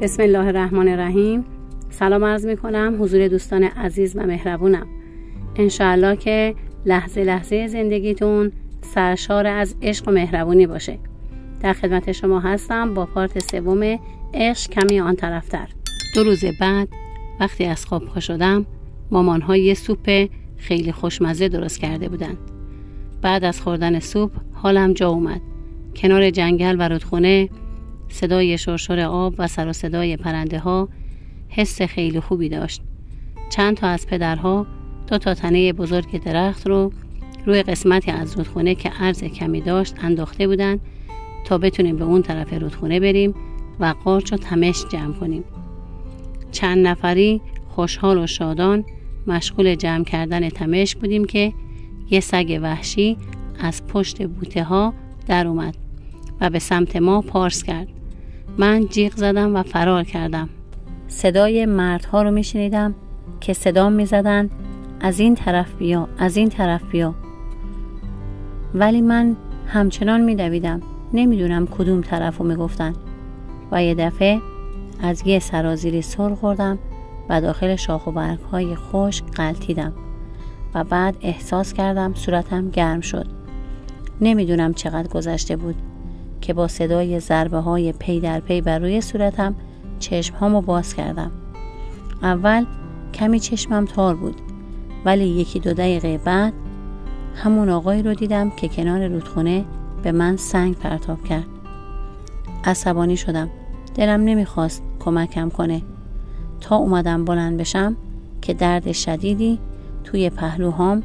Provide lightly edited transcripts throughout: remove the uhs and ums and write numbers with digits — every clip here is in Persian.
بسم الله الرحمن الرحیم. سلام عرض می کنم حضور دوستان عزیز و مهربونم. انشاءالله که لحظه لحظه زندگیتون سرشار از عشق و مهربونی باشه. در خدمت شما هستم با پارت سوم عشق کمی آن طرفتر. 2 روز بعد وقتی از خواب پا شدم، مامان‌ها یه سوپ خیلی خوشمزه درست کرده بودن. بعد از خوردن سوپ حالم جا اومد. کنار جنگل و رودخونه، صدای شرشر آب و سر و صدای پرنده ها حس خیلی خوبی داشت. چند تا از پدرها 2 تنه بزرگ درخت رو روی قسمتی از رودخونه که عرض کمی داشت انداخته بودن تا بتونیم به اون طرف رودخونه بریم و قارچ و تمش جمع کنیم. چند نفری خوشحال و شادان مشغول جمع کردن تمش بودیم که یه سگ وحشی از پشت بوته ها در اومد و به سمت ما پارس کرد. من جیغ زدم و فرار کردم. صدای مردها رو میشنیدم که صدام میزدن از این طرف بیا، از این طرف بیا. ولی من همچنان میدویدم، نمیدونم کدوم طرف رو میگفتن. و یه دفعه از یه سرازیری سر خوردم و داخل شاخ و برگ‌های خشک غلتیدم و بعد احساس کردم صورتم گرم شد. نمیدونم چقدر گذشته بود که با صدای ضربه های پی در پی بر روی صورتم چشمهامو باز کردم. اول کمی چشمم تار بود، ولی 1-2 دقیقه بعد همون آقایی رو دیدم که کنار رودخونه به من سنگ پرتاب کرد. عصبانی شدم. دلم نمیخواست کمکم کنه تا اومدم بلند بشم که درد شدیدی توی پهلوهام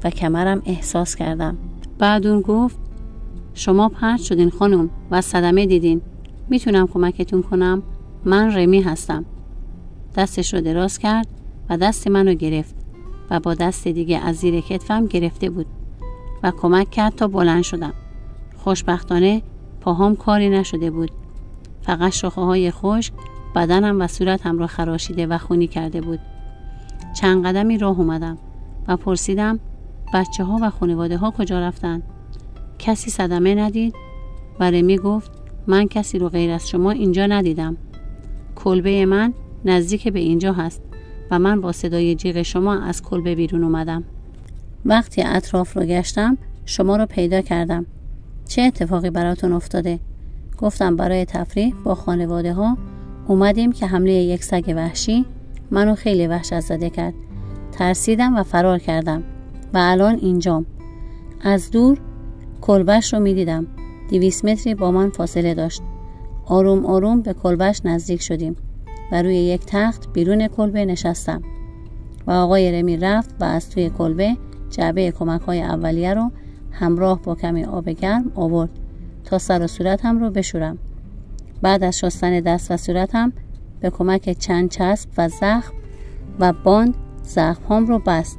و کمرم احساس کردم. بعد اون گفت شما پرت شدین خانم و صدمه دیدین. میتونم کمکتون کنم؟ من رمی هستم. دستش رو دراز کرد و دست منو گرفت و با دست دیگه از زیر کتفم گرفته بود و کمک کرد تا بلند شدم. خوشبختانه پاهام کاری نشده بود. فقط شاخه‌های خشک بدنم و صورتم رو خراشیده و خونی کرده بود. چند قدمی راه اومدم و پرسیدم بچه‌ها و خانواده‌ها کجا رفتن؟ کسی صدمه ندید؟ و رمی گفت من کسی رو غیر از شما اینجا ندیدم. کلبه من نزدیک به اینجا هست و من با صدای جیغ شما از کلبه بیرون اومدم. وقتی اطراف رو گشتم شما رو پیدا کردم. چه اتفاقی براتون افتاده؟ گفتم برای تفریح با خانواده ها اومدیم که حمله یک سگ وحشی منو خیلی وحشت زده کرد. ترسیدم و فرار کردم و الان اینجام. از دور کلبش رو میدیدم. 200 متری با من فاصله داشت. آروم آروم به کلبش نزدیک شدیم و روی یک تخت بیرون کلبه نشستم و آقای رمی رفت و از توی کلبه جعبه کمک‌های اولیه رو همراه با کمی آب گرم آورد تا سر و صورتم رو بشورم. بعد از شستن دست و صورتم به کمک چند چسب و زخم و باند زخم‌هام رو بست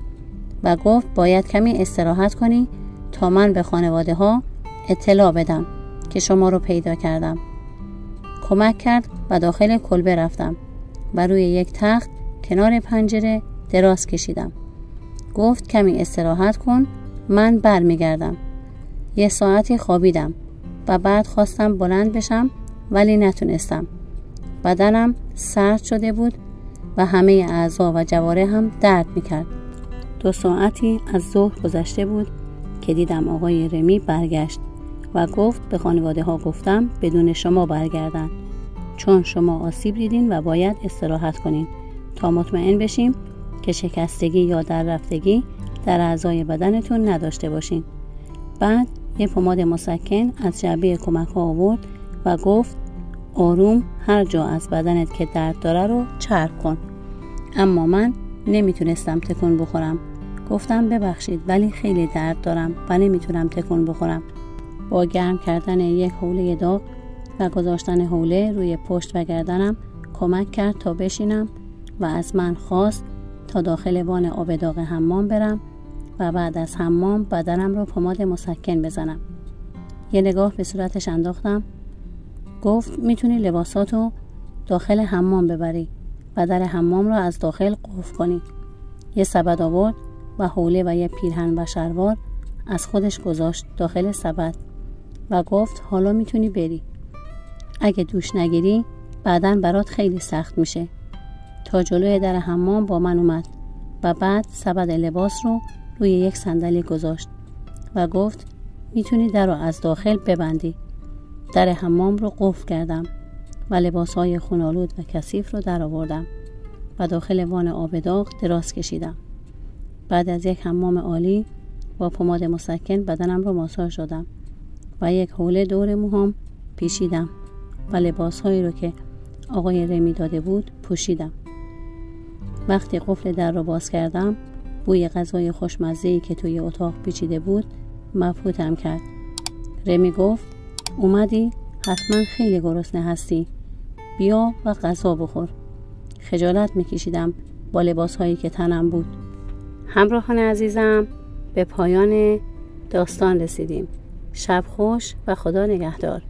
و گفت باید کمی استراحت کنی تا من به خانواده ها اطلاع بدم که شما رو پیدا کردم. کمک کرد و داخل کلبه رفتم و روی یک تخت کنار پنجره دراز کشیدم. گفت کمی استراحت کن، من برمیگردم. 1 ساعتی خوابیدم و بعد خواستم بلند بشم ولی نتونستم. بدنم سرد شده بود و همه اعضا و جواره هم درد میکرد. 2 ساعتی از ظهر گذشته بود که دیدم آقای رمی برگشت و گفت به خانواده ها گفتم بدون شما برگردن، چون شما آسیب دیدین و باید استراحت کنین تا مطمئن بشیم که شکستگی یا در رفتگی در اعضای بدنتون نداشته باشین. بعد یه پماد مسکن از جعبه کمک ها آورد و گفت آروم هر جا از بدنت که درد داره رو چرب کن. اما من نمیتونستم تکون بخورم. گفتم ببخشید ولی خیلی درد دارم و نمیتونم تکون بخورم. با گرم کردن یک حوله داغ و گذاشتن حوله روی پشت و گردنم کمک کرد تا بشینم و از من خواست تا داخل وان آب داغ حمام برم و بعد از حمام بدنم رو پماد مسکن بزنم. یه نگاه به صورتش انداختم. گفت میتونی لباساتو داخل حمام ببری و در حمام رو از داخل قفل کنی. یه سبد آورد و حوله و یه پیرهن و شلوار از خودش گذاشت داخل سبد و گفت حالا میتونی بری. اگه دوش نگیری بعداً برات خیلی سخت میشه. تا جلوی در حمام با من اومد و بعد سبد لباس رو روی یک صندلی گذاشت و گفت میتونی در رو از داخل ببندی. در حمام رو قفل کردم و لباسهای خونالود و کثیف رو در آوردم و داخل وان آب داغ دراز کشیدم. بعد از یک حمام عالی با پماد مسکن بدنم رو ماساژ دادم و یک حوله دور موهام پیچیدم و لباسهایی رو که آقای رمی داده بود پوشیدم. وقتی قفل در رو باز کردم بوی غذای خوشمزه‌ای که توی اتاق پیچیده بود مبهوتم کرد. رمی گفت اومدی؟ حتما خیلی گرسنه هستی. بیا و غذا بخور. خجالت میکشیدم با لباسهایی که تنم بود. همراهان عزیزم، به پایان داستان رسیدیم. شب خوش و خدا نگهدار.